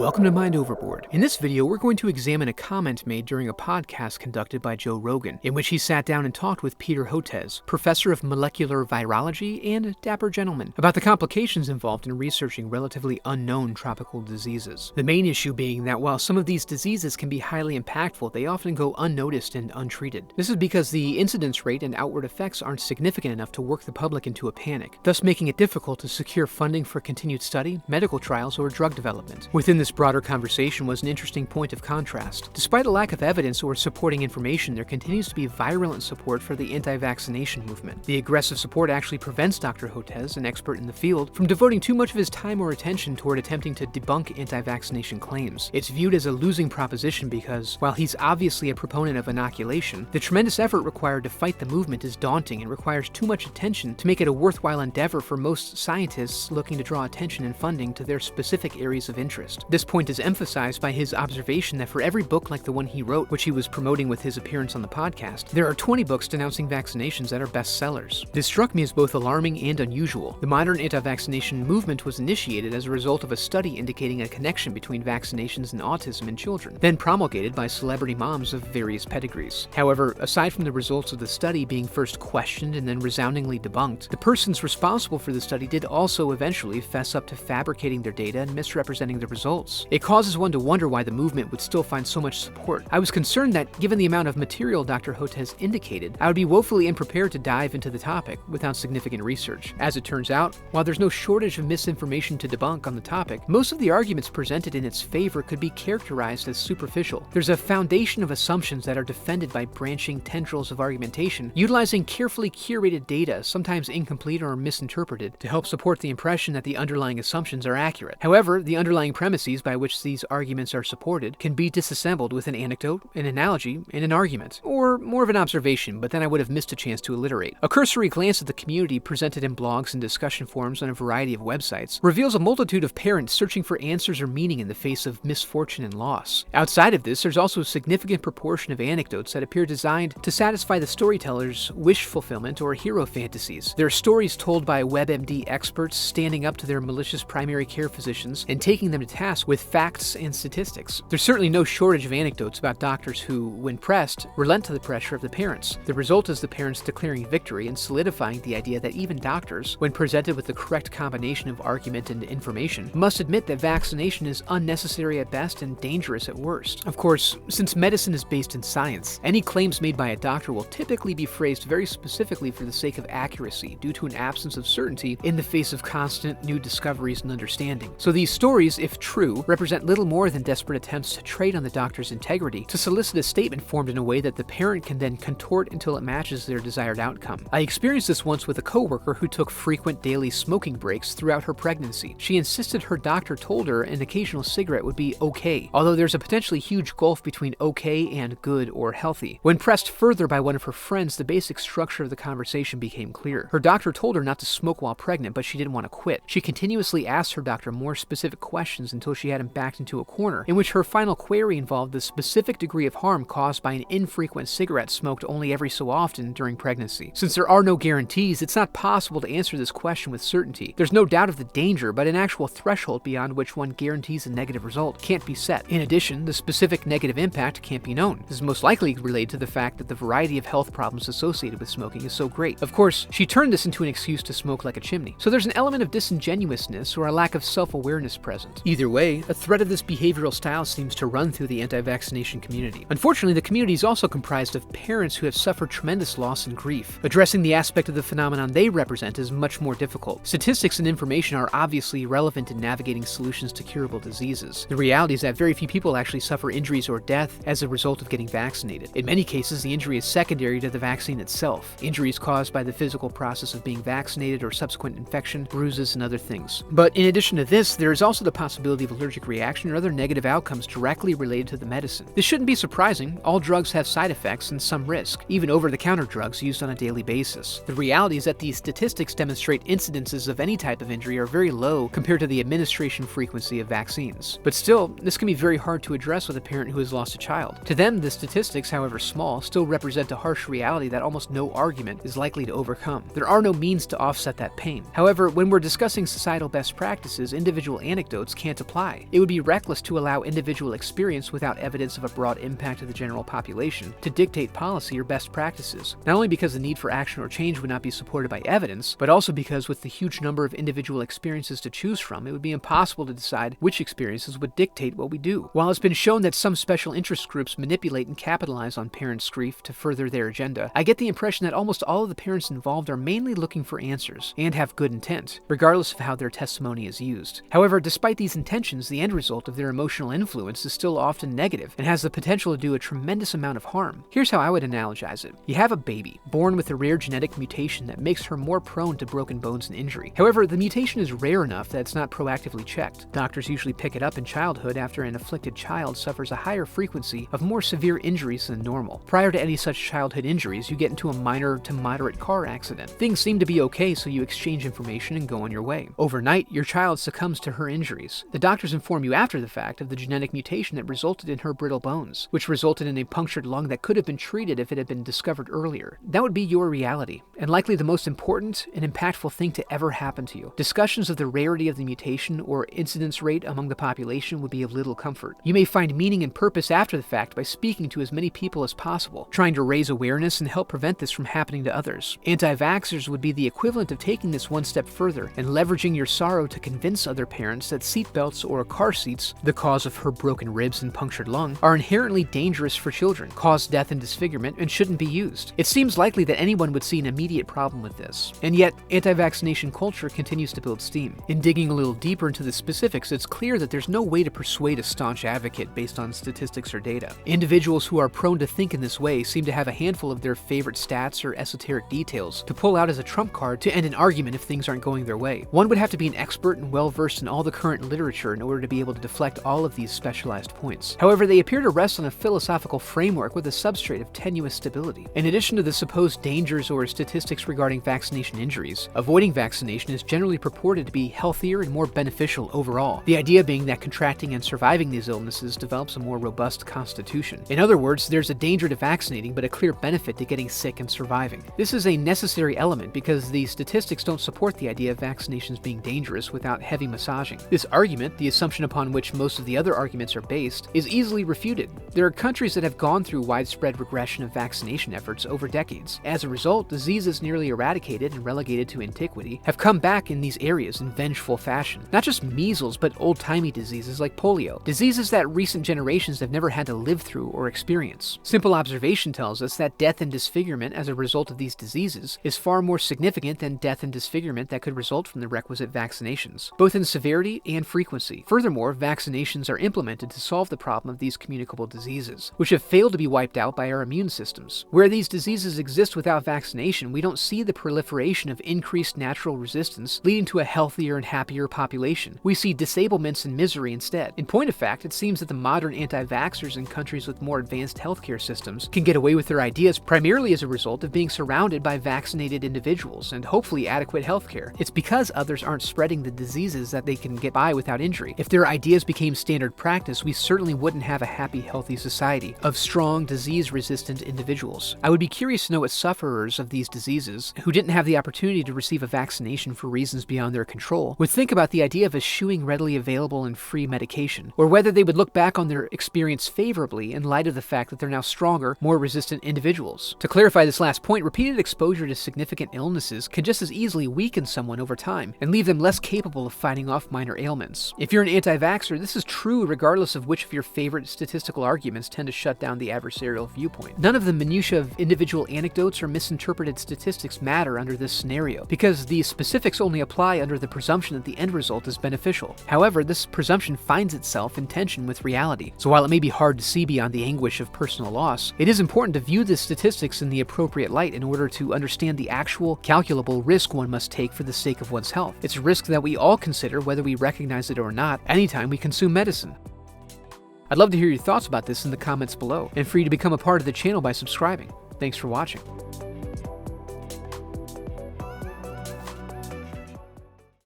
Welcome to Mind Overboard. In this video, we're going to examine a comment made during a podcast conducted by Joe Rogan, in which he sat down and talked with Peter Hotez, professor of molecular virology and a dapper gentleman, about the complications involved in researching relatively unknown tropical diseases. The main issue being that while some of these diseases can be highly impactful, they often go unnoticed and untreated. This is because the incidence rate and outward effects aren't significant enough to work the public into a panic, thus making it difficult to secure funding for continued study, medical trials, or drug development. Within this broader conversation was an interesting point of contrast. Despite a lack of evidence or supporting information, there continues to be virulent support for the anti-vaccination movement. The aggressive support actually prevents Dr. Hotez, an expert in the field, from devoting too much of his time or attention toward attempting to debunk anti-vaccination claims. It's viewed as a losing proposition because, while he's obviously a proponent of inoculation, the tremendous effort required to fight the movement is daunting and requires too much attention to make it a worthwhile endeavor for most scientists looking to draw attention and funding to their specific areas of interest. This point is emphasized by his observation that for every book like the one he wrote, which he was promoting with his appearance on the podcast, there are 20 books denouncing vaccinations that are bestsellers. This struck me as both alarming and unusual. The modern anti-vaccination movement was initiated as a result of a study indicating a connection between vaccinations and autism in children, then promulgated by celebrity moms of various pedigrees. However, aside from the results of the study being first questioned and then resoundingly debunked, the persons responsible for the study did also eventually fess up to fabricating their data and misrepresenting the results. It causes one to wonder why the movement would still find so much support. I was concerned that, given the amount of material Dr. Hotez indicated, I would be woefully unprepared to dive into the topic without significant research. As it turns out, while there's no shortage of misinformation to debunk on the topic, most of the arguments presented in its favor could be characterized as superficial. There's a foundation of assumptions that are defended by branching tendrils of argumentation, utilizing carefully curated data, sometimes incomplete or misinterpreted, to help support the impression that the underlying assumptions are accurate. However, the underlying premises by which these arguments are supported can be disassembled with an anecdote, an analogy, and an argument, or more of an observation, but then I would have missed a chance to alliterate. A cursory glance at the community presented in blogs and discussion forums on a variety of websites reveals a multitude of parents searching for answers or meaning in the face of misfortune and loss. Outside of this, there's also a significant proportion of anecdotes that appear designed to satisfy the storyteller's wish fulfillment or hero fantasies. There are stories told by WebMD experts standing up to their malicious primary care physicians and taking them to task with facts and statistics. There's certainly no shortage of anecdotes about doctors who, when pressed, relent to the pressure of the parents. The result is the parents declaring victory and solidifying the idea that even doctors, when presented with the correct combination of argument and information, must admit that vaccination is unnecessary at best and dangerous at worst. Of course, since medicine is based in science, any claims made by a doctor will typically be phrased very specifically for the sake of accuracy due to an absence of certainty in the face of constant new discoveries and understanding. So these stories, if true, represent little more than desperate attempts to trade on the doctor's integrity to solicit a statement formed in a way that the parent can then contort until it matches their desired outcome. I experienced this once with a coworker who took frequent daily smoking breaks throughout her pregnancy. She insisted her doctor told her an occasional cigarette would be okay, although there's a potentially huge gulf between okay and good or healthy. When pressed further by one of her friends, the basic structure of the conversation became clear. Her doctor told her not to smoke while pregnant, but she didn't want to quit. She continuously asked her doctor more specific questions until she had him backed into a corner, in which her final query involved the specific degree of harm caused by an infrequent cigarette smoked only every so often during pregnancy. Since there are no guarantees, it's not possible to answer this question with certainty. There's no doubt of the danger, but an actual threshold beyond which one guarantees a negative result can't be set. In addition, the specific negative impact can't be known. This is most likely related to the fact that the variety of health problems associated with smoking is so great. Of course, she turned this into an excuse to smoke like a chimney. So there's an element of disingenuousness or a lack of self-awareness present. Either way, a thread of this behavioral style seems to run through the anti-vaccination community. Unfortunately, the community is also comprised of parents who have suffered tremendous loss and grief. Addressing the aspect of the phenomenon they represent is much more difficult. Statistics and information are obviously relevant in navigating solutions to curable diseases. The reality is that very few people actually suffer injuries or death as a result of getting vaccinated. In many cases, the injury is secondary to the vaccine itself. Injuries caused by the physical process of being vaccinated or subsequent infection, bruises, and other things. But in addition to this, there is also the possibility of allergic reaction or other negative outcomes directly related to the medicine. This shouldn't be surprising. All drugs have side effects and some risk, even over-the-counter drugs used on a daily basis. The reality is that these statistics demonstrate incidences of any type of injury are very low compared to the administration frequency of vaccines. But still, this can be very hard to address with a parent who has lost a child. To them, the statistics, however small, still represent a harsh reality that almost no argument is likely to overcome. There are no means to offset that pain. However, when we're discussing societal best practices, individual anecdotes can't apply. high. It would be reckless to allow individual experience without evidence of a broad impact of the general population to dictate policy or best practices, not only because the need for action or change would not be supported by evidence, but also because with the huge number of individual experiences to choose from, it would be impossible to decide which experiences would dictate what we do. While it's been shown that some special interest groups manipulate and capitalize on parents' grief to further their agenda, I get the impression that almost all of the parents involved are mainly looking for answers and have good intent, regardless of how their testimony is used. However, despite these intentions, the end result of their emotional influence is still often negative and has the potential to do a tremendous amount of harm. Here's how I would analogize it. You have a baby, born with a rare genetic mutation that makes her more prone to broken bones and injury. However, the mutation is rare enough that it's not proactively checked. Doctors usually pick it up in childhood after an afflicted child suffers a higher frequency of more severe injuries than normal. Prior to any such childhood injuries, you get into a minor to moderate car accident. Things seem to be okay, so you exchange information and go on your way. Overnight, your child succumbs to her injuries. The doctors inform you after the fact of the genetic mutation that resulted in her brittle bones, which resulted in a punctured lung that could have been treated if it had been discovered earlier. That would be your reality, and likely the most important and impactful thing to ever happen to you. Discussions of the rarity of the mutation or incidence rate among the population would be of little comfort. You may find meaning and purpose after the fact by speaking to as many people as possible, trying to raise awareness and help prevent this from happening to others. Anti-vaxxers would be the equivalent of taking this one step further and leveraging your sorrow to convince other parents that seatbelts or car seats, the cause of her broken ribs and punctured lung, are inherently dangerous for children, cause death and disfigurement, and shouldn't be used. It seems likely that anyone would see an immediate problem with this. And yet, anti-vaccination culture continues to build steam. In digging a little deeper into the specifics, it's clear that there's no way to persuade a staunch advocate based on statistics or data. Individuals who are prone to think in this way seem to have a handful of their favorite stats or esoteric details to pull out as a trump card to end an argument if things aren't going their way. One would have to be an expert and well-versed in all the current literature in order to be able to deflect all of these specialized points. However, they appear to rest on a philosophical framework with a substrate of tenuous stability. In addition to the supposed dangers or statistics regarding vaccination injuries, avoiding vaccination is generally purported to be healthier and more beneficial overall. The idea being that contracting and surviving these illnesses develops a more robust constitution. In other words, there's a danger to vaccinating but a clear benefit to getting sick and surviving. This is a necessary element because the statistics don't support the idea of vaccinations being dangerous without heavy massaging. This argument, the assumption upon which most of the other arguments are based, is easily refuted. There are countries that have gone through widespread regression of vaccination efforts over decades. As a result, diseases nearly eradicated and relegated to antiquity have come back in these areas in vengeful fashion. Not just measles, but old-timey diseases like polio, diseases that recent generations have never had to live through or experience. Simple observation tells us that death and disfigurement as a result of these diseases is far more significant than death and disfigurement that could result from the requisite vaccinations, both in severity and frequency. Furthermore, vaccinations are implemented to solve the problem of these communicable diseases, which have failed to be wiped out by our immune systems. Where these diseases exist without vaccination, we don't see the proliferation of increased natural resistance leading to a healthier and happier population. We see disablements and misery instead. In point of fact, it seems that the modern anti-vaxxers in countries with more advanced healthcare systems can get away with their ideas primarily as a result of being surrounded by vaccinated individuals and hopefully adequate healthcare. It's because others aren't spreading the diseases that they can get by without injury. If their ideas became standard practice, we certainly wouldn't have a happy, healthy society of strong, disease-resistant individuals. I would be curious to know what sufferers of these diseases, who didn't have the opportunity to receive a vaccination for reasons beyond their control, would think about the idea of eschewing readily available and free medication, or whether they would look back on their experience favorably in light of the fact that they're now stronger, more resistant individuals. To clarify this last point, repeated exposure to significant illnesses can just as easily weaken someone over time and leave them less capable of fighting off minor ailments. If you're an anti-vaxxer, this is true regardless of which of your favorite statistical arguments tend to shut down the adversarial viewpoint. None of the minutiae of individual anecdotes or misinterpreted statistics matter under this scenario, because these specifics only apply under the presumption that the end result is beneficial. However, this presumption finds itself in tension with reality, so while it may be hard to see beyond the anguish of personal loss, it is important to view the statistics in the appropriate light in order to understand the actual, calculable risk one must take for the sake of one's health. It's a risk that we all consider whether we recognize it or not anytime we consume medicine. I'd love to hear your thoughts about this in the comments below, and for you to become a part of the channel by subscribing. Thanks for watching.